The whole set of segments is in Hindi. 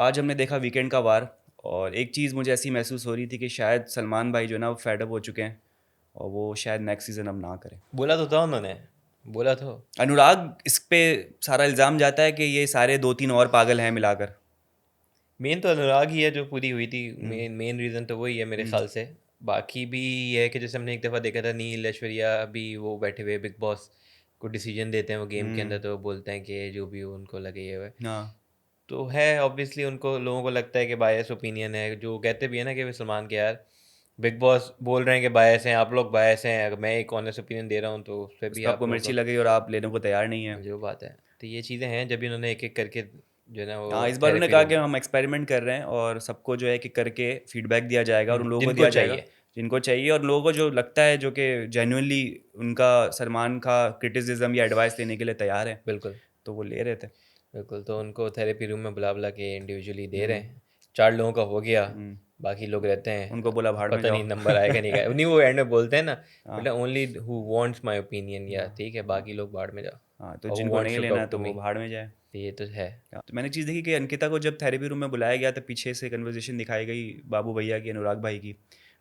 आज हमने देखा वीकेंड का वार, और एक चीज़ मुझे ऐसी महसूस हो रही थी कि शायद सलमान भाई जो है ना वो फेड अप हो चुके हैं, और वो शायद नेक्स्ट सीज़न अब ना करें। बोला तो था उन्होंने, बोला तो। अनुराग इस पे सारा इल्ज़ाम जाता है कि ये सारे दो तीन और पागल हैं मिलाकर। मेन तो अनुराग ही है जो पूरी हुई थी। हम्म। मेन रीज़न तो वही है मेरे हम्म। ख्याल से। बाकी भी ये है कि जैसे हमने एक दफ़ा देखा था, नील ऐश्वर्या भी वो बैठे हुए बिग बॉस को डिसीजन देते हैं वो गेम के अंदर, हम्म। तो वो बोलते हैं कि जो भी हो उनको लगे ये हुआ है। हाँ। तो है ऑब्वियसली, उनको लोगों को लगता है कि बायस ओपिनियन है, जो कहते भी है ना कि वे सलमान के यार बिग बॉस बोल रहे हैं कि बायस हैं, आप लोग बायस हैं, अगर मैं एक ऑनेस्ट ओपिनियन दे रहा हूँ तो उस पर उस भी पर आप आपको लोगों मिर्ची का लगी और आप लेने को तैयार नहीं है। जो बात है। तो ये चीज़ें हैं, जब भी उन्होंने एक एक करके जो है ना हाँ, वो इस बार उन्होंने थेरेपी कहा कि रूम हम एक्सपेरिमेंट कर रहे हैं और सबको जो है कि करके फीडबैक दिया जाएगा और उन लोगों को जिनको दिया जाएगा चाहिए। जिनको चाहिए, और लोगों को जो लगता है जो कि जेन्युइनली उनका सलमान का क्रिटिसिज्म या एडवाइस लेने के लिए तैयार है, बिल्कुल। तो वो ले रहे थे। बिल्कुल, तो उनको थेरेपी रूम में बुला बुला के इंडिविजुअली दे रहे हम्म। हैं। 4 लोगों का हो गया, हम्म। बाकी लोग रहते हैं। उनको बोला भाड़ में पता जाओ। नहीं नंबर आएगा नहीं आएगा, नहीं वो एंड में बोलते हैं ना, हाँ। बोले only who wants my opinion, या हाँ। ठीक है हाँ। बाकी लोग बाहर में जाओ, हाँ, तो और हु जिनको वांट्स नहीं टू लेना टॉक तो टू मी। वो भाड़ में जाए। ये तो है। हाँ, तो मैंने चीज़ देखी कि अंकिता को जब थेरेपी रूम में बुलाया गया तो पीछे से कन्वर्सेशन दिखाई गई बाबू भैया की, अनुराग भाई की।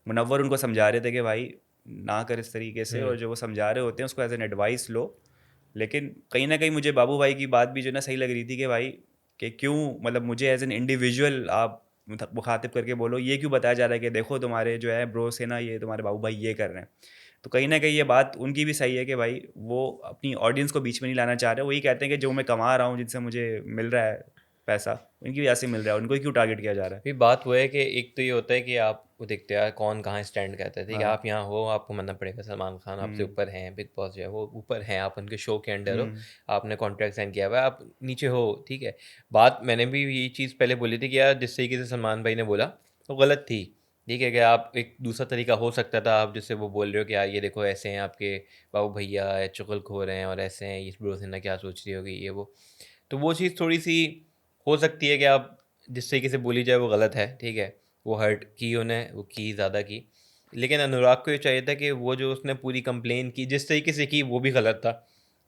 मुनव्वर उनको समझा रहे थे कि भाई ना कर इस तरीके से, हुँ, और जो वो समझा रहे होते हैं उसको एज एन एडवाइस लो। लेकिन कहीं ना कहीं मुझे बाबू भाई की बात भी जो है ना सही लग रही थी कि भाई कि क्यों, मतलब मुझे एज एन इंडिविजुअल आप मुखातिब करके बोलो, ये क्यों बताया जा रहा है कि देखो तुम्हारे जो है ब्रो से ना ये तुम्हारे बाबू भाई ये कर रहे हैं। तो कहीं न कहीं ये बात उनकी भी सही है कि भाई वो अपनी ऑडियंस को बीच में नहीं लाना चाह रहे। वो यही कहते हैं कि जो मैं कमा रहा हूँ, जिनसे मुझे मिल रहा है पैसा, उनकी वजह से मिल रहा है, उनको ही क्यों टारगेट किया जा रहा है? फिर बात वो है कि एक तो ये होता है कि आप वो देखते हैं यार कौन कहाँ स्टैंड करता है, ठीक है? हाँ। आप यहाँ हो, आपको मानना पड़ेगा, सलमान खान आपसे हुँ। ऊपर हैं, बिग बॉस जो है वो ऊपर हैं, आप उनके शो के अंडर हो, हुँ। आपने कॉन्ट्रैक्ट साइन किया हुआ है, आप नीचे हो, ठीक है? बात मैंने भी ये चीज़ पहले बोली थी कि यार जिस तरीके से सलमान भाई ने बोला, वो गलत थी, ठीक है? कि आप एक दूसरा तरीका हो सकता था, आप जिससे वो बोल रहे हो कि यार ये देखो ऐसे हैं आपके बाबू भैया, चुगलखोर हैं और ऐसे हैं, इस ब्रो सिन्हा क्या सोच रही होगी, ये वो। तो वो चीज़ थोड़ी-सी हो सकती है कि आप जिस तरीके से बोली जाए वो गलत है, ठीक है? वो हर्ट की उन्हें, वो की ज़्यादा की। लेकिन अनुराग को ये चाहिए था कि वो जो उसने पूरी कंप्लेन की, जिस तरीके से की वो भी गलत था।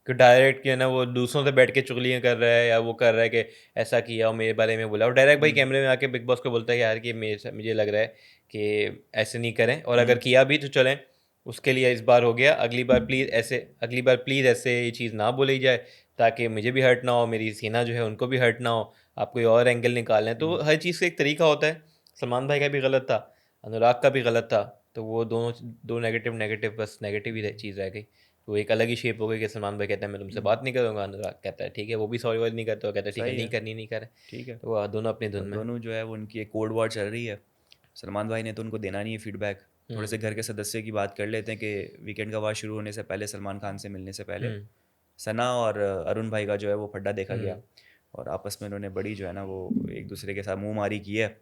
कि डायरेक्ट जो है ना वो दूसरों से बैठ के चुगलियाँ कर रहा है, या वो कर रहा है कि ऐसा किया और मेरे बारे में बोला, और डायरेक्ट भाई हुँ। कैमरे में आके बिग बॉस को बोलता है कि यार कि मेरे से मुझे लग रहा है कि ऐसे नहीं करें, और अगर हुँ। किया भी तो चलें, उसके लिए इस बार हो गया, अगली बार प्लीज़ ऐसे ये चीज़ ना बोली जाए, ताकि मुझे भी हर्ट ना हो, मेरी सेना जो है उनको भी हर्ट ना हो, आप कोई और एंगल निकाल लें। तो हुँ। हर चीज़ का एक तरीका होता है। सलमान भाई का भी गलत था, अनुराग का भी गलत था, तो वो दोनों दो नेगेटिव नेगेटिव, बस नेगेटिव ही चीज़ रह गई। तो एक अलग ही शेप हो गई कि सलमान भाई कहता है मैं तुमसे हुँ। बात नहीं करूँगा, अनुराग कहता है ठीक है, वो भी सॉरी वॉरी नहीं करता, वो कहता है ठीक है सही नहीं है, करनी, नहीं करे। ठीक है। तो वो दोनों अपनी धुन और में। दोनों जो है वो उनकी एक कोल्ड वॉर चल रही है। सलमान भाई ने तो उनको देना नहीं है फीडबैक। थोड़े हुँ, से घर के सदस्य की बात कर लेते हैं कि वीकेंड का वार शुरू होने से पहले सलमान खान से मिलने से पहले हुँ, सना और अरुण भाई का जो है वो फड्डा देखा गया, हुँ। और आपस में उन्होंने बड़ी जो है ना वो एक दूसरे के साथ मुंह मारी की है।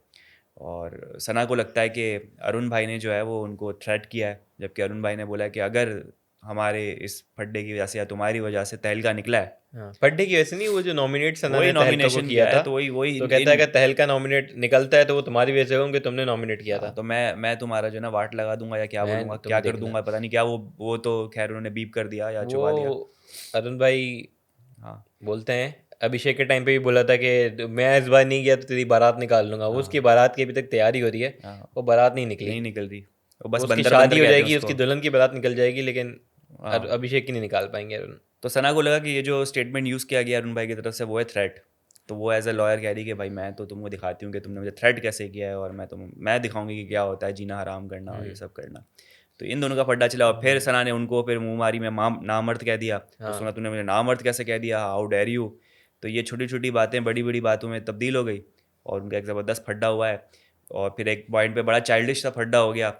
और सना को लगता है कि अरुण भाई ने जो है वो उनको थ्रेट किया है, जबकि अरुण भाई ने बोला है कि अगर हमारे इस फड्डे की वजह से या तुम्हारी वजह से तहलका निकला है, हाँ, बर्थडे की वैसे नहीं, वो जो नॉमिनेट सना वही ने तहलका को नॉमिनेशन किया किया है, था, तो वही वही तो इन कहता है इन कि तहलका नॉमिनेट निकलता है तो वो तुम्हारी वजह से होंगे, तुमने नॉमिनेट किया हाँ, था। तो मैं तुम्हारा जो है ना वाट लगा दूंगा या क्या बोलूँगा, मैं क्या तुम कर देखना। दूंगा, पता नहीं क्या। वो तो खैर उन्होंने बीप कर दिया या वो छुपा दिया। अरुण भाई हाँ। बोलते हैं, अभिषेक के टाइम पे भी बोला था कि मैं इस बार नहीं गया तो तेरी बारात निकाल लूंगा। वो उसकी हाँ। बारात की अभी तक तैयारी हो रही है, हाँ। वो बारात नहीं निकली। नहीं निकल रही, वो वो बस उसकी बंदर शादी बंदर हो कहते हैं जाएगी, उसको। उसकी दुल्हन की बारात निकल जाएगी, लेकिन हाँ। अभिषेक की नहीं निकाल पाएंगे अरुण। तो सना को लगा कि ये जो स्टेटमेंट यूज़ किया गया अरुण भाई की तरफ से वो है थ्रेट। तो वो एज अ लॉयर कह रही कि भाई मैं तो तुमको दिखाती हूँ कि तुमने मुझे थ्रेट कैसे किया है, और मैं दिखाऊंगी कि क्या होता है जीना हराम करना और ये हम्म। सब करना। तो इन दोनों का फड्डा चला, और फिर सना ने उनको फिर मुंह मारी में नामर्द कह दिया। तो सुना हाँ। तूने मुझे नामर्द कैसे कह दिया, हाउ डेयर यू। तो ये छोटी छोटी बातें बड़ी बड़ी बातों में तब्दील हो गई, और उनका एक ज़बरदस्त फड्डा हुआ है। और फिर एक पॉइंट पे बड़ा चाइल्डिश सा फड्डा हो गया,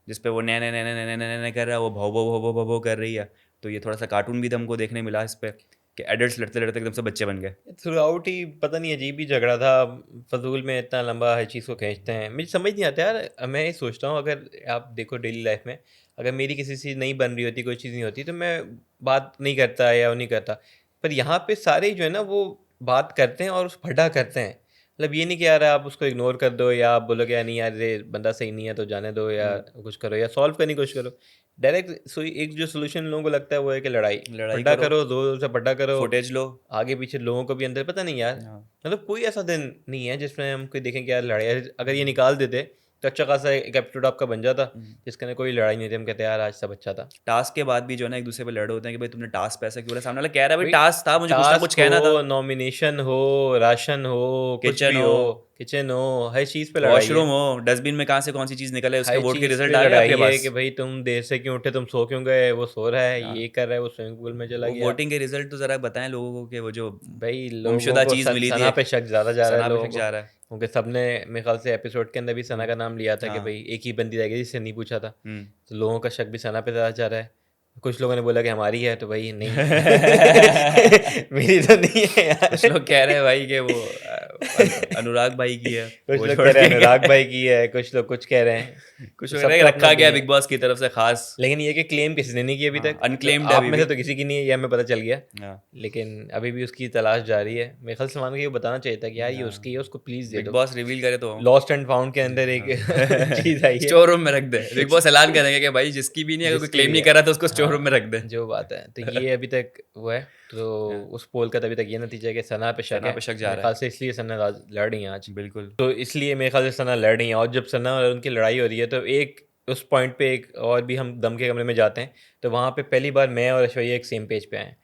जिस पे वो नैन नैन नैन नैन नैन नैन कर रहा है, वो भौ भौ भौ भौ भौ भौ कर रही है। तो ये थोड़ा सा कार्टून भी हमको देखने मिला इस पे, कि एडल्ट्स लड़ते लड़ते एकदम से बच्चे बन गए। थ्रू आउट ही पता नहीं अजीब ही झगड़ा था। फजूल में इतना लंबा हर चीज़ को खींचते हैं, मुझे समझ नहीं आता यार। मैं ये सोचता हूँ, अगर आप देखो डेली लाइफ में, अगर मेरी किसी से नहीं बन रही होती, कोई चीज़ नहीं होती, तो मैं बात नहीं करता या वो नहीं करता। पर यहाँ पे सारे जो है ना वो बात करते हैं और उस फटा करते हैं। मतलब ये नहीं कि यार आप उसको इग्नोर कर दो या आप बोलो कि यार नहीं यार ये बंदा सही नहीं है तो जाने दो या कुछ करो या सॉल्व करने की कोशिश करो। डायरेक्ट एक जो सोल्यूशन लोगों को लगता है वो है कि लड़ाई लड़ाई पड्डा करो, करो, जोर से पड्डा करो, फुटेज लो। आगे पीछे लोगों को भी अंदर पता नहीं यार। हाँ। मतलब कोई ऐसा दिन नहीं है जिसमें हम कोई देखें कि यार लड़ाई, अगर ये निकाल देते तो अच्छा खासा एक एपिसोड आपका बन जाता जिसके अंदर कोई लड़ाई नहीं थी, हम कहते हैं यार आज सब अच्छा था। टास्क के बाद भी जो है ना एक दूसरे पे लड़े होते हैं कि भाई तुमने टास्क पे ऐसा क्यों बोला, सामने वाला कह रहा है भाई भाई टास्क था, मुझे कुछ ना कुछ टास्क कहना था। हो, नॉमिनेशन हो, राशन हो, कुछ किचन भी हो, हो, किचन हो, हर चीज़ पे लड़ाई है। वॉशरूम हो, डस्टबिन में कहाँ से कौन सी चीज़ निकले, उसके हर वोट के चीज़ रिजल्ट पे आ गए आपके लड़ाई है पास। कि भाई तुम देर से क्यों उठे, तुम सो क्यों गए, वो सो रहा है, हाँ। ये कर रहा है, वो स्विमिंग पूल में चला वो गया। वोटिंग के रिजल्ट तो ज़रा बताएं लोगों को कि वो जो भाई लोगों गुमशुदा को चीज़ मिली थी सना एक, पे शक ज़्यादा जा रहा है सना पे लोगों शक को, जा रहा है। क्योंकि सबने मेरे ख्याल से एपिसोड के अंदर भी सना का नाम लिया था कि हाँ। भाई एक ही बंदी रह गई जिससे नहीं पूछा था, हम्म। तो लोगों का शक भी सना पे ज़्यादा जा रहा है। कुछ लोगों ने बोला कि हमारी है, तो भाई नहीं मेरी तो नहीं है यार। कुछ लोग कह रहे हैं भाई कि वो अनुराग भाई की है, कुछ वो लोग छोड़ कह रहे हैं के अनुराग गया। भाई की है, कुछ लोग कुछ कह रहे हैं। कुछ तो लोग कह रहे हैं सबका कि अपना रखा गया opinion। बिग बॉस की तरफ से खास। लेकिन ये कि क्लेम किसी ने नहीं किया अभी हाँ, तक, अनक्लेम्ड मतलब है आप अभी में भी। से तो किसी की नहीं है, ये हमें पता चल गया। हाँ। लेकिन अभी भी उसकी तलाश जारी है। मेरे ख्याल सलमान को ये बताना चाहिए था कि यार ये हाँ। उसकी है, उसको प्लीज़ दे बिग दो। बॉस रिवील करे तो लॉस्ट एंड फाउंड के अंदर एक चीज़ आई है स्टोर रूम में रख दे, बिग बॉस ऐलान करेंगे कि भाई जिसकी भी नहीं, अगर कोई जिसकी क्लेम भी नहीं है। कर रहा तो उसको स्टोर रूम में हाँ, रख दे। जो बात है तो ये अभी तक वो है। तो हाँ। उस पोल का तो अभी तक ये नतीजा है कि सना पे शक सना है। पे शक जा मेरे रहा ख्याल है। से इसलिए सना लड़ रही है आज। बिल्कुल। तो इसलिए मेरे ख्याल से सना लड़ रही है, और जब सना और उनकी लड़ाई हो रही है तो एक उस पॉइंट पे एक और भी हम दम के कमरे में जाते हैं, तो वहाँ पे पहली बार मैं और ऐश्वर्या एक सेम पेज पे आए हैं।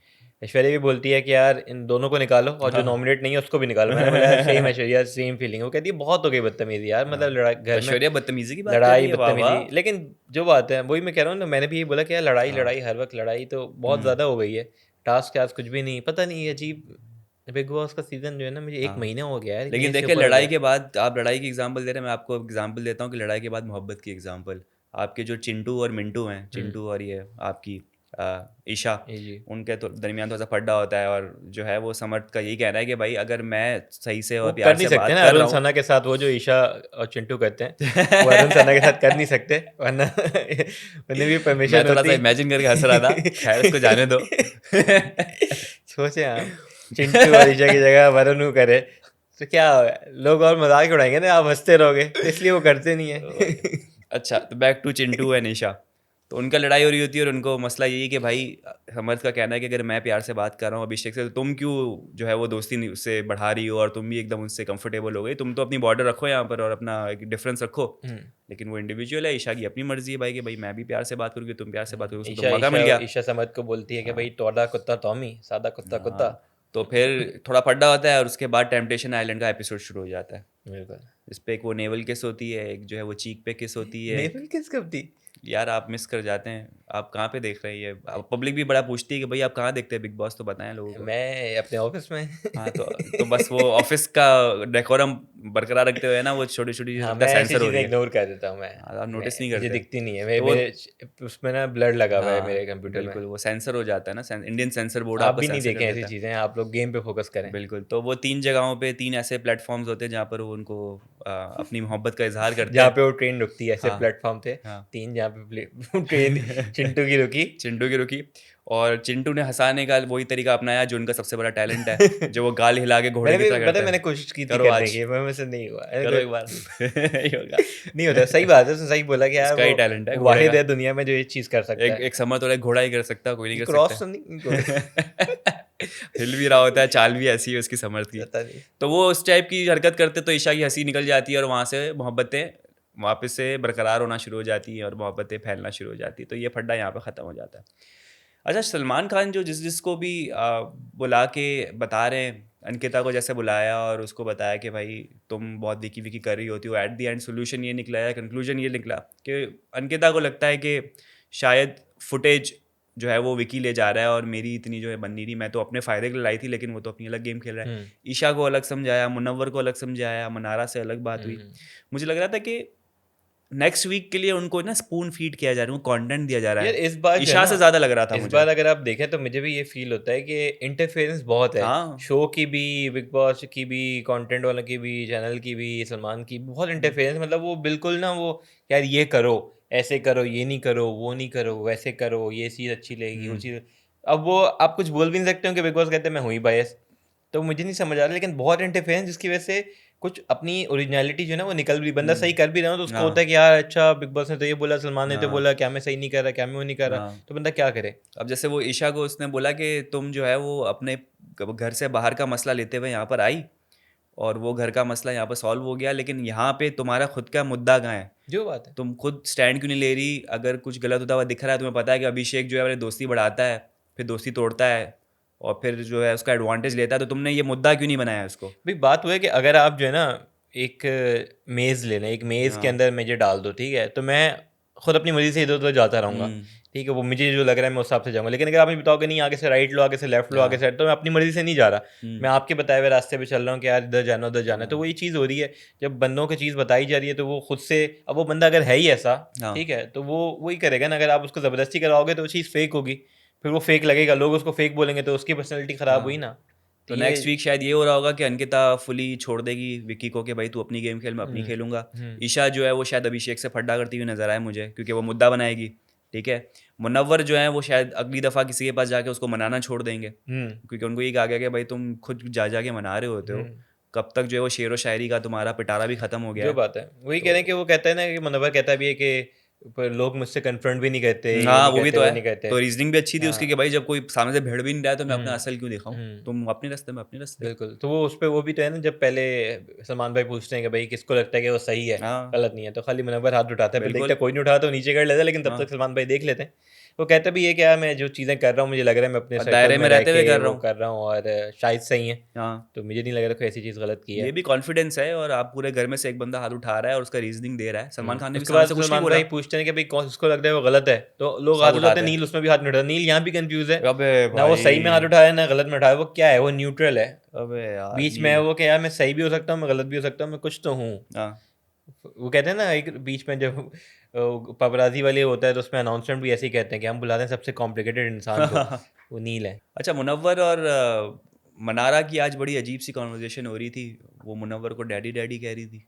ऐश्वर्या भी बोलती है कि यार इन दोनों को निकालो और जो हाँ। नॉमिनेट नहीं है उसको भी निकालो। मैंने बोला यार सेम ऐश्वर्या, सेम फीलिंग है। वो कहती है बहुत हो गई बदतमीजी यार, हाँ। मतलब लड़ाई घर में, ऐश्वर्या बदतमीजी की बात कर रही लड़ाई है, वाह बदतमीजी। वाह। लेकिन जो बात है वही मैं कह रहा हूँ ना, मैंने भी ये बोला कि यार लड़ाई हाँ। लड़ाई हर वक्त लड़ाई तो बहुत ज़्यादा हो गई है। टास्क आज कुछ भी नहीं, पता नहीं अजीब। बिग बॉस का सीजन जो है ना, मुझे एक हाँ। महीना हो गया है, एक लेकिन महीने से देखिए ऊपर हो लड़ाई गया। के बाद, आप लड़ाई की एग्जांपल दे रहे हैं, मैं आपको एग्जांपल देता हूँ कि लड़ाई के बाद मोहब्बत की एग्जांपल। आपके जो चिंटू और मिंटू हैं, चिंटू और ये आपकी ईशा, ये जी उनके तो दरमियान थोड़ा सा पड्डा होता है, और जो है वो समर्थ का यही कहना है कि भाई अगर मैं सही से वो और कर प्यार नहीं से सकते बात ना कर अरुण रहा हूँ। सना के साथ, वो जो ईशा और चिंटू करते हैं वो अरुण सना के साथ कर नहीं सकते, वरना उन्हें भी मैं परमिशन थोड़ा सा होती। इमेजिन करके हंस रहा था, खैर इसको जाने दो। सोचे आप चिंटू और ईशा की जगह वरुण को करे तो क्या होगा? लोग और मजाक उड़ाएंगे ना, आप हंसते रहोगे, तो इसलिए वो करते नहीं है। अच्छा, तो back to Chintu and Isha. तो उनका लड़ाई हो रही होती है और उनको मसला यही कि भाई समर्थ का कहना है कि अगर मैं प्यार से बात कर रहा हूँ अभिषेक से, तो तुम क्यों जो है वो दोस्ती उससे बढ़ा रही हो, और तुम भी एकदम उससे कंफर्टेबल हो गई, तुम तो अपनी बॉर्डर रखो यहाँ पर और अपना एक डिफरेंस रखो। लेकिन वो इंडिविजुअल है, ईशा की अपनी मर्जी है भाई कि भाई मैं भी प्यार से बात करूँगी, तुम प्यार से बात करोगे, उसको ईशा तो मौका मिल ईशा गया। ईशा समद को बोलती है कि हाँ। भाई तोड़ा कुत्ता टॉमी, सादा कुत्ता कुत्ता। हाँ। तो फिर थोड़ा पड्डा होता है और उसके बाद टेम्पटेशन आइलैंड का एपिसोड शुरू हो जाता है। बिल्कुल। इस पे एक वो नेवल किस होती है, एक जो है वो चीक पे किस होती है। नेवल किस कब थी? यार आप मिस कर जाते हैं, आप कहाँ पे देख रहे हैं ये, पब्लिक भी बड़ा पूछती है कि भाई आप कहाँ देखते हैं बिग बॉस, तो बताएं लोगों को। मैं अपने ऑफिस में। हाँ, तो बस वो ऑफिस का डेकोरम बरकरार रखते हुए ना, वो छोटी छोटी हाँ, लगता मैं है ऐसी सेंसर हो चीज़ें रही है। इग्नोर कर देता हूँ मैं। आप नोटिस नहीं मुझे करते। दिखती नहीं है, मेरे तो वो, मेरे उसमें ना ब्लर लगा हुआ है मेरे हाँ कंप्यूटर में। बिल्कुल, वो सेंसर हो जाता है ना, इंडियन सेंसर बोर्ड आप आपको भी नहीं सेंसर कर देखें ऐसी देता है। चीज़ें, आप लोग गेम पे फोकस करें। बिल्कुल, तो वो 3 जगहों पे 3 ऐसे प्लेटफॉर्म्स होते हैं जहाँ पर वो उनको अपनी मोहब्बत का इजहार करते जहाँ हैं। पे वो ट्रेन रुकती है, ऐसे हाँ। प्लेटफॉर्म थे हाँ। 3 जहाँ पे ट्रेन चिंटू की रुकी। चिंटू की रुकी, और चिंटू ने हंसाने का वही तरीका अपनाया जो उनका सबसे बड़ा टैलेंट है, जो वो गाल हिला के घोड़े मैंने की भी तरह पता है, करता मैंने है। कोशिश की थी करो करने आज, की, मेरे से नहीं हुआ। करो एक बार। नहीं होगा। नहीं होता, सही बात है, उसने सही बोला कि यार इसका वो ही टैलेंट है वो घोड़े वाहिद का। है दुनिया में जो ये चीज़ कर सकता एक है। एक समर तो एक घोड़ा ही कर सकता है, कोई नहीं कर क्रॉस सकता तो नहीं हिल भी रहा होता है, चाल भी ऐसी है उसकी समर्थ की। पता नहीं। तो वो उस टाइप की हरकत करते तो ईशा की हंसी निकल जाती है और वहाँ से मोहब्बतें वापस से बरकरार होना शुरू हो जाती हैं और मोहब्बतें फैलना शुरू हो जाती है। तो ये फड्डा यहाँ पे ख़त्म हो जाता है। अच्छा, सलमान खान जो जिसको भी बुला के बता रहे हैं, अंकिता को जैसे बुलाया और उसको बताया कि भाई तुम बहुत विकी विकी कर रही होती हो, एट द एंड सोल्यूशन ये निकला है, कंक्लूजन ये निकला कि अंकिता को लगता है कि शायद फुटेज जो है वो विकी ले जा रहा है और मेरी इतनी जो है बननी नहीं, मैं तो अपने फ़ायदे के लिए लाई थी लेकिन वो तो अपनी अलग गेम खेल रहा है। ईशा को अलग समझाया, मुनव्वर को अलग समझाया, मनारा से अलग बात हुई। मुझे लग रहा था कि नेक्स्ट वीक के लिए उनको ना स्पून फीड किया जा रहा है, उनको कंटेंट दिया जा रहा यार है। इस बार जो है ईशा ना, से ज़्यादा लग रहा था इस मुझे। बार अगर आप देखें तो मुझे भी ये फील होता है कि इंटरफेरेंस बहुत है। हाँ। शो की भी, बिग बॉस की भी, कंटेंट वालों की भी, चैनल की भी, सलमान की बहुत इंटरफेरेंस। मतलब वो बिल्कुल ना, वो यार ये करो, ऐसे करो, ये नहीं करो, वो नहीं करो, वैसे करो, ये चीज़ अच्छी लगेगी, वो चीज़। अब वो आप कुछ बोल भी नहीं सकते हो कि बिग बॉस कहते हैं मैं हुई बायस, तो मुझे नहीं समझ आ रहा। लेकिन बहुत इंटरफेरेंस जिसकी वजह से कुछ अपनी ओरिजिनलिटी जो है ना वो निकल भी, बंदा सही कर भी रहा हो तो उसको हाँ होता है कि यार अच्छा बिग बॉस ने तो ये बोला, सलमान ने तो हाँ बोला, क्या मैं सही नहीं कर रहा, क्या मैं वो नहीं कर रहा, हाँ। तो बंदा क्या करे। अब जैसे वो ईशा को उसने बोला कि तुम जो है वो अपने घर से बाहर का मसला लेते हुए यहाँ पर आई और वो घर का मसला यहाँ पर सॉल्व हो गया, लेकिन यहाँ पे तुम्हारा खुद का मुद्दा कहाँ है? जो बात है। तुम खुद स्टैंड क्यों नहीं ले रही? अगर कुछ गलत होता हुआ दिख रहा है, तुम्हें पता है कि अभिषेक जो है अपनी दोस्ती बढ़ाता है, फिर दोस्ती तोड़ता है और फिर जो है उसका एडवांटेज लेता है, तो तुमने ये मुद्दा क्यों नहीं बनाया उसको? भाई बात हुआ है कि अगर आप जो है ना एक मेज़ लेना, एक मेज़ के हाँ। अंदर मुझे डाल दो, ठीक है, तो मैं खुद अपनी मर्जी से इधर उधर जाता रहूँगा, हम्म। ठीक है, वो मुझे जो लग रहा है मैं उस हिसाब से जाऊँगा। लेकिन अगर आप मुझे बताओगे नहीं आगे से राइट लो, आगे से लेफ्ट लो, आगे हाँ। से, तो मैं अपनी मर्जी से नहीं जा रहा, हम्म। मैं आपके बताए हुए रास्ते पे चल रहा हूँ कि यार इधर जाना उधर जाना है। तो हाँ वही चीज़ हो रही है, जब बंदों को चीज़ बताई जा रही है तो वो खुद से, अब वो बंदा अगर है ही ऐसा, हाँ। ठीक है, तो वो वही करेगा ना। अगर आप उसको ज़बरदस्ती कराओगे तो वो चीज़ फेक होगी, फिर वो फेक लगेगा, लोग उसको फेक बोलेंगे, तो उसकी पर्सनैलिटी ख़राब हुई हाँ। ना। तो तो ये नेक्स्ट वीक शायद ये हो रहा होगा कि अंकिता फुली छोड़ देगी विक्की को कि भाई तू अपनी गेम खेल, मैं अपनी हुँ, खेलूंगा। हुँ, ईशा जो है वो शायद अभिषेक से फड्डा करती हुई नजर आए मुझे, क्योंकि वो मुद्दा बनाएगी। ठीक है। मुनव्वर जो है वो शायद अगली दफ़ा किसी के पास जाके उसको मनाना छोड़ देंगे, हुँ, क्योंकि उनको ये कहा गया कि भाई तुम खुद जा जाके मना रहे होते हो, हुँ। कब तक जो है वो शेर व शायरी का तुम्हारा पिटारा भी ख़त्म हो गया जो है। बात है, वही कह रहे हैं तो कि वो कहता है ना कि मुनव्वर कहता भी है कि पर लोग मुझसे कन्फ्रंट भी नहीं करते, ये हाँ, नहीं वो भी कहते, तो वो है। नहीं कहते। तो रीजनिंग भी अच्छी थी उसकी कि हाँ, भाई जब कोई सामने से भिड़ भी नहीं रहा है तो मैं अपना हुँ, असल क्यों दिखाऊं? हुँ, तुम अपने रास्ते में अपने रास्ते। बिल्कुल। तो वो उसपे वो भी तो है ना, जब पहले सलमान भाई पूछते हैं कि भाई किसको लगता है कि वो सही है, हाँ गलत नहीं है, तो खाली मुनव्वर हाथ उठाता है, फिर देखता बिल्कुल। है कोई नहीं उठाता तो नीचे कर लेता है, लेकिन तब हाँ, तक सलमान भाई देख लेते हैं। वो कहता भी है कि यार मैं जो चीज़ें कर रहा हूँ मुझे लग रहा है मैं अपने और सर्कल दायरे में में रह रहते हुए के कर रहा वो हूँ। कर रहा हूँ और शायद सही है, हाँ, तो मुझे नहीं लग रहा कोई ऐसी चीज़ गलत की ये है। भी कॉन्फिडेंस है और आप पूरे घर में से एक बंदा हाथ उठा रहा है और उसका रीजनिंग दे रहा है। सलमान खान ने भी उसके सामने बाद से कुछ नहीं सलमान बोला। भाई पूछते हैं कि भाई कौन किसको लग रहा है वो गलत है, तो लोग हाथ सब उठाते उठाते हैं, हैं। नील उसमें भी हाथ नहीं उठाता, नील यहाँ भी कंफ्यूज है, अबे ना वो सही में हाथ भाई। उठाया ना गलत में उठाया, वो क्या है, वो न्यूट्रल है, अबे यार बीच में है नील। वो कि यार मैं सही भी हो सकता हूँ, मैं गलत भी हो सकता हूँ, मैं कुछ तो हूँ। हाँ। वो कहते हैं ना एक बीच में जब पपराजी वाले होता है तो उसमें अनाउंसमेंट भी ऐसे ही कहते हैं कि हम बुलाते हैं सबसे कॉम्प्लिकेटेड इंसान को, वो नील है। अच्छा, मुनव्वर और मनारा की आज बड़ी अजीब सी कॉन्वर्जेशन हो रही थी। वो मुनव्वर को डैडी डैडी कह रही थी।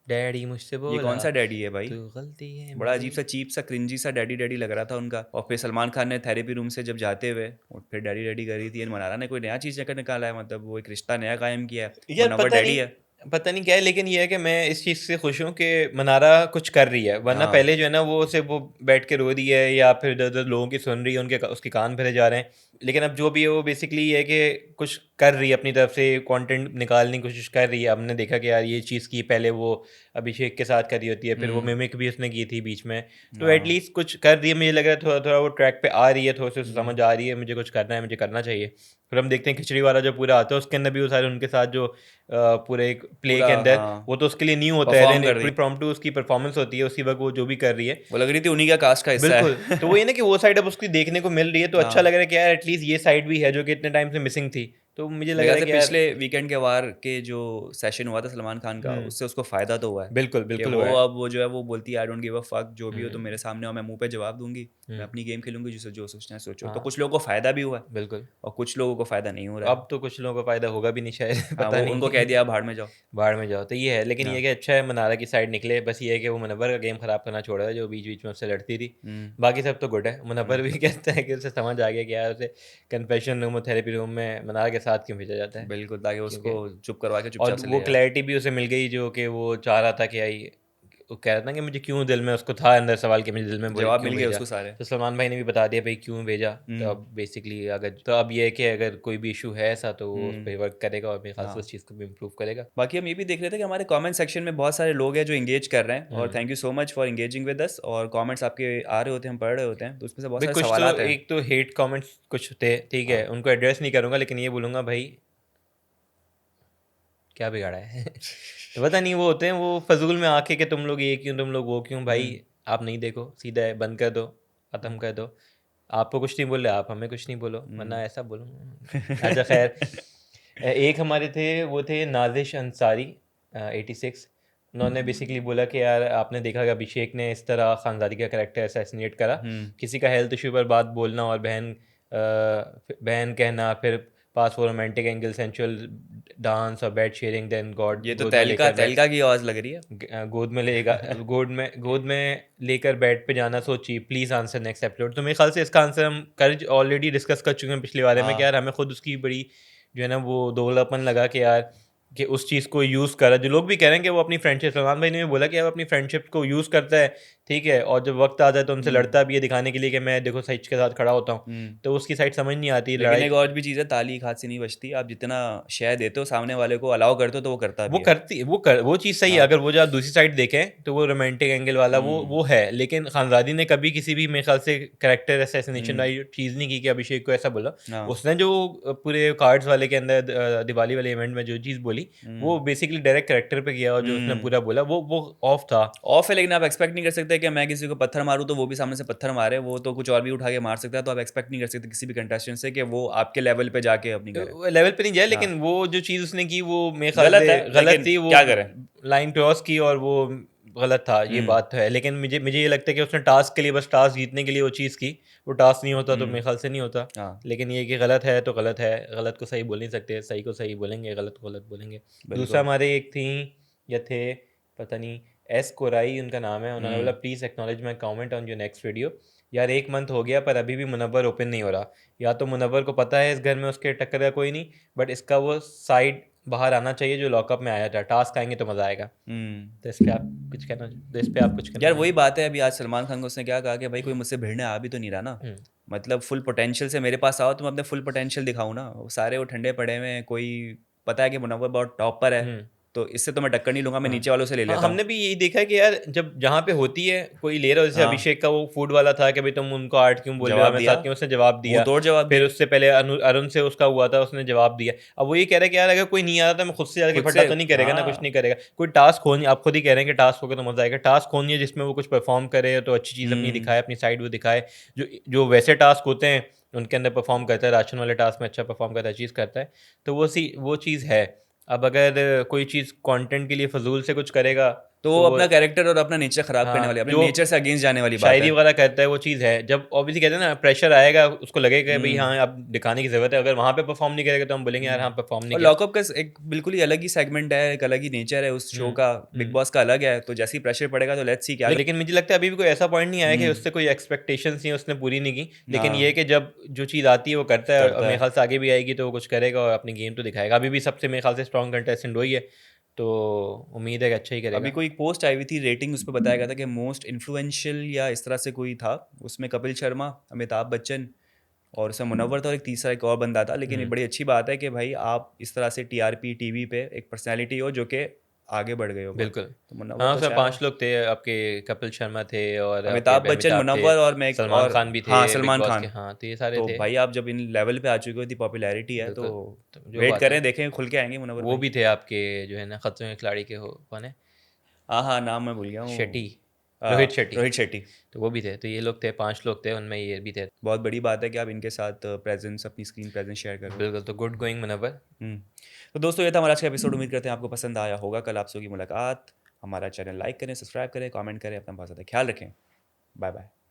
डैडी मुझसे ये बोला कौन सा डैडी है भाई? तू गलती है बड़ा अजीब मेरी। सा चीप सा क्रिंजी सा डैडी डैडी लग रहा था उनका। और फिर सलमान खान ने थेरेपी रूम से जब जाते हुए और फिर डैडी डैडी कर रही थी। मनारा ने कोई नया चीज़ लेकर निकाला है, मतलब वो एक रिश्ता नया कायम किया है। यार मुनव्वर डैडी है। पता नहीं क्या है, लेकिन ये है कि मैं इस चीज़ से खुश हूँ कि मनारा कुछ कर रही है, वरना हाँ। पहले जो है ना वो सिर्फ वो बैठ के रो रही है या फिर इधर उधर लोगों की सुन रही है, उनके उसके कान भरे जा रहे हैं। लेकिन अब जो भी है वो बेसिकली ये है कि कुछ कर रही है अपनी तरफ से, कंटेंट निकालने की कोशिश कर रही है। हमने देखा कि यार ये चीज़ की पहले वो अभिषेक के साथ कर रही होती है, फिर वो हम्म। मिमिक भी उसने की थी बीच में, तो हाँ। एटलीस्ट कुछ कर रही है। मुझे लग रहा है थोड़ा थोड़ा वो ट्रैक पे आ रही है, थोड़ा सा हम्म। समझ आ रही है, मुझे कुछ करना है, मुझे करना चाहिए। फिर हम देखते हैं खिचड़ी वाला जो पूरा आता है उसके अंदर भी वो सारे उनके साथ जो पूरे एक प्ले पूरा के अंदर, हाँ वो तो उसके लिए न्यू होता है, परफॉर्म देन कर रही। पूरी प्रॉम्प्टू उसकी परफॉर्मेंस होती है उसी वक्त वो जो भी कर रही है। वो लग रही थी उन्हीं का कास्ट का हिस्सा बिल्कुल, है। तो वो ये ना कि वो साइड अब उसकी देखने को मिल रही है, तो अच्छा हाँ। लग रहा है कि यार एटलीस्ट ये साइड भी है जो कि इतने टाइम से मिसिंग थी, तो मुझे लग मेरे रहा ख्याल है से कि यार पिछले वीकेंड के वार के जो सेशन हुआ था सलमान खान का, हम्म, उससे उसको फ़ायदा तो हुआ है बिल्कुल कि बिल्कुल वो हुआ है। अब वो जो है वो बोलती है I don't give a fuck, जो भी हो तुम हम्म, मेरे सामने हो, मैं मुंह पे जवाब दूंगी, मैं हम्म, अपनी गेम खेलूंगी, जिसे जो सोचना है सोचो। तो हाँ, कुछ लोगों को फ़ायदा भी हुआ है बिल्कुल। और कुछ लोगों को फ़ायदा नहीं हो रहा है। अब तो कुछ लोगों को फायदा होगा भी नहीं शायद, हाँ, पता वो उनको कह नहीं। दिया भाड़ में जाओ। बाहर में जाओ तो ये है, लेकिन ये हाँ। कि अच्छा है मनारा की साइड निकले, बस ये है कि वो मुनव्वर का गेम खराब करना छोड़ा है जो बीच बीच में उससे लड़ती थी। हम्म। बाकी सब तो गुड है, मुनव्वर हम्म। भी कहता है कि उसे समझ आ गया कि यार उसे कन्फेशन रूम और थेरेपी रूम में मनारा के साथ क्यों भेजा जाता है, बिल्कुल, ताकि उसको क्योंकि चुप करवा के और चुपचाप से ले वो जाए। क्लैरिटी भी उसे मिल गई जो कि वो चाह रहा था कि आई, वो कह रहा था कि मुझे क्यों दिल में, उसको था अंदर सवाल कि मुझे दिल में जवाब क्यों मिल गया भेजा, उसको सारे। तो सलमान भाई ने भी बता दिया भाई क्यों भेजा। तो हम्म। अब बेसिकली अगर तो अब ये है कि अगर कोई भी इशू है ऐसा तो वो उस हम्म। पर वर्क करेगा और मेरे ख्याल से हाँ। उस चीज़ को भी इम्प्रूव करेगा। बाकी हम ये भी देख रहे थे कि हमारे कमेंट सेक्शन में बहुत सारे लोग हैं जो इंगेज कर रहे हैं, और hmm, thank you so much for engaging with us. और कमेंट्स आपके आ रहे होते हैं, हम पढ़ रहे होते हैं, तो उसमें से बहुत भाई सारे कुछ तो सवालात हैं। एक तो हेट कमेंट्स कुछ थे, ठीक है, हाँ। उनको एड्रेस नहीं करूंगा, लेकिन ये बोलूंगा भाई क्या बिगाड़ा है। तो पता नहीं वो होते हैं वो फजूल में आके कि तुम लोग ये क्यों, तुम लोग वो क्यों, भाई हम्म। आप नहीं देखो, सीधा है बंद कर दो, खत्म कर दो। आपको कुछ नहीं बोल रहे, आप हमें कुछ नहीं बोलो, हम्म। वरना ऐसा बोलो। अच्छा खैर, एक हमारे थे वो थे नाजिश अंसारी 86, उन्होंने बेसिकली बोला कि यार आपने देखा कि अभिषेक ने इस तरह खानदादी का करेक्टर असैसिनेट करा, हम्म। किसी का हेल्थ इशू पर बात बोलना और बहन कहना, फिर पास for romantic angle sensual dance और बेड शेयरिंग, देन गॉड ये तो गोद में तहलका लेकर बैठ, तहलका की आवाज़ लग रही है। गोद में लेगा, गोद में लेकर बेड पे जाना सोची, प्लीज़ आंसर नेक्स्ट एपिसोड। तो मेरे ख्याल से इसका आंसर हम कर ऑलरेडी डिस्कस कर चुके हैं पिछले बारे में कि हाँ। यार हमें खुद उसकी बड़ी जो है ना वो दोगलापन लगा कि यार कि उस चीज़ को यूज़ करा, जो लोग भी कह रहे हैं कि वो अपनी फ्रेंडशिप, सलमान भाई ने भी बोला कि वो अपनी फ्रेंडशिप को यूज़ करता है, ठीक है, और जब वक्त आता है तो उनसे लड़ता भी है दिखाने के लिए कि मैं देखो सच के साथ खड़ा होता हूँ, तो उसकी साइड समझ नहीं आती लेकिन लड़ाई। एक और भी चीज़ है, ताली एक हाथ से नहीं बजती। आप जितना शेयर देते हो सामने वाले को, अलाउ करते हो, तो वो करता वो भी है। करती वो चीज़ सही है। हाँ। अगर वो जो आप दूसरी साइड देखें तो वो रोमांटिक एंगल वाला वो है, लेकिन खानजादी ने कभी किसी भी मेरे ख्याल से कैरेक्टर असैसिनेशन वाली चीज़ नहीं की कि अभिषेक को ऐसा बोला। हाँ। उसने जो पूरे कार्ड्स वाले के अंदर दिवाली वाले इवेंट में जो चीज़ बोली, वो बेसिकली डायरेक्ट कैरेक्टर पे किया, और जो उसने पूरा बोला वो ऑफ था। ऑफ है, लेकिन आप एक्सपेक्ट नहीं कर सकते कि मैं किसी को पत्थर मारूं तो वो भी सामने से पत्थर मारे। वो तो कुछ और भी उठा के मार सकता है, तो आप एक्सपेक्ट नहीं कर सकते किसी भी कंटेस्टेंट से कि वो आपके लेवल पे जाके अपनी करे। लेवल पे नहीं जाए, हाँ, लेकिन वो जो चीज़ उसने की वो मेरे ख्याल गलत से है, गलत लेकिन थी। वो क्या करें। लाइन क्रॉस की और वो गलत था, ये बात तो है। लेकिन मुझे मुझे ये लगता है कि उसने टास्क के लिए, बस टास्क जीतने के लिए वो चीज़ की। वो टास्क नहीं होता तो मेरे ख्याल से नहीं होता। हाँ, लेकिन ये कि गलत है तो गलत है, गलत को सही बोल नहीं सकते, सही को सही बोलेंगे, गलत को गलत बोलेंगे। दूसरा बिल्कुल। हमारे एक थी या थे, पता नहीं, एस कोराई उनका नाम है, उन्होंने बोला hmm. Please acknowledge my comment on your next video. यार 1 मंथ हो गया पर अभी भी मुनव्वर ओपन नहीं हो रहा। या तो मुनव्वर को पता है इस घर में उसके टक्कर का कोई नहीं, बट इसका वो साइड बाहर आना चाहिए जो लॉकअप में आया था। टास्क आएंगे तो मज़ा आएगा। हम्म। तो इस पे आप कुछ कहना, तो इस पे आप कुछ कहना यार वही चाहेंगे? बात है, अभी आज सलमान खान को उसने क्या कहा कि भाई कोई मुझसे भिड़ने आ भी तो नहीं रहा ना। हुँ, मतलब फुल पोटेंशियल से मेरे पास आओ तो मैं अपने फुल पोटेंशियल दिखाऊं ना। वो सारे वो ठंडे पड़े हुए हैं, कोई पता है कि मुनव्वर बहुत टॉप पर है, हुँ। तो इससे तो मैं टक्कर नहीं लूंगा, मैं हाँ। नीचे वालों से ले हाँ, लेता हूँ। हमने भी यही देखा है कि यार जब जहाँ पे होती है कोई ले रहा हो, जैसे हाँ, अभिषेक का वो फूड वाला था कि भाई तुम उनको आर्ट क्यों बोल रहे हो, जवाब हमें दिया, साथ क्यों, उसने जवाब मुंह दिया। तोड़ जवाब फिर दिया उससे पहले अरुण से उसका हुआ था, उसने जवाब दिया। अब वो ये कह रहा है कि यार अगर कोई नहीं आ रहा था मैं खुद से जाके खुद फटा से। तो नहीं करेगा ना, कुछ नहीं हाँ। करेगा। कोई टास्क हो नहीं, आप खुद ही कह रहे हैं कि टास्क होगा तो मज़ा आएगा। टास्क होनी है जिसमें वो कुछ परफॉर्म करे तो अच्छी चीज़ अपनी हम्म। दिखाए, अपनी साइड वो दिखाए। जो जो वैसे टास्क होते हैं उनके अंदर परफॉर्म करता है, राशन वाले टास्क में अच्छा परफॉर्म करता है, चीज़ करता है। तो वो चीज़ है। अब अगर कोई चीज़ कंटेंट के लिए फजूल से कुछ करेगा तो वो तो वो, अपना कैरेक्टर और अपना नेचर खराब करने वाली, हाँ, अपने जो नेचर से अगेंस्ट जाने वाली बात शायरी है। वगैरह करता है वो चीज़ है। जब ऑब्वियसली कहते हैं ना प्रेशर आएगा, उसको लगेगा कि भाई हम्म। हाँ अब दिखाने की ज़रूरत है। अगर वहाँ पे परफॉर्म नहीं करेगा तो हम बोलेंगे यार हाँ परफॉर्म नहीं और किया। लॉकअप का एक बिल्कुल ही अलग ही सेगमेंट है, एक अलग ही नेचर है उस शो हम्म का। बिग हम्म। बॉस का अलग है, तो जैसे ही प्रेशर पड़ेगा तो लेट्स सी क्या। लेकिन मुझे लगता है अभी भी कोई ऐसा पॉइंट नहीं आया कि हम्म। उससे कोई एक्सपेक्टेशंस थी उसने पूरी नहीं की। लेकिन ये है हाँ, कि जब जो चीज़ आती है वो करता है, और करता मेरे है। ख्याल से आगे भी आएगी तो वो कुछ करेगा और अपनी गेम तो दिखाएगा। अभी भी सबसे मेरे ख्याल से स्ट्रॉन्ग कंटेस्टेंट वही है, तो उम्मीद है कि अच्छा ही अभी करेगा। कोई एक पोस्ट आई हुई थी, रेटिंग उस पर बताया गया था कि मोस्ट इन्फ्लुएंशियल या इस तरह से कोई था। उसमें कपिल शर्मा, अमिताभ बच्चन और उसमें मुनव्वर था, और एक तीसरा एक और बंदा था। लेकिन ये हम्म, बड़ी अच्छी बात है कि भाई आप इस तरह से टीआरपी टीवी पे एक पर्सनैलिटी हो जो कि आगे बढ़ गए हो बहुत। बिल्कुल। तो मुनव्वर हाँ, तो उसमें शायद 5 लोग थे आपके, कपिल शर्मा थे और आपके अमिताभ बच्चन, अमिताभ थे, मुनव्वर और मैं एक सलमान और। खान भी थे हाँ, बिग सलमान बॉस के। खान। हाँ, तो ये सारे तो थे। भाई आप जब इन लेवल पे आ चुके हो, इतनी पॉपुलैरिटी है, तो बिल्कुल, तो जो वेट बात है। करें, देखें खुल के आएंगे मुनव्वर वो भाई। भी थे आपके जो है ना खतरों के खिलाड़ी के, हो कौन है? हाँ हाँ, नाम मैं भूल गया शेट्टी, हूँ। रोहित शेट्टी। रोहित शेट्टी। तो वो भी थे। तो ये लोग थे, 5 लोग थे, उनमें ये भी थे। बहुत बड़ी बात है कि आप इनके साथ प्रेजेंस, अपनी स्क्रीन प्रेजेंस शेयर कर रहे हो। बिल्कुल, तो गुड गोइंग मुनव्वर। हम्म। तो दोस्तों, ये था हमारा आज का एपिसोड। उम्मीद करते हैं आपको पसंद आया होगा। कल आपसे होगी मुलाकात। हमारा चैनल लाइक करें, सब्सक्राइब करें, कमेंट करें, अपना बहुत ज़्यादा ख्याल रखें। Bye bye.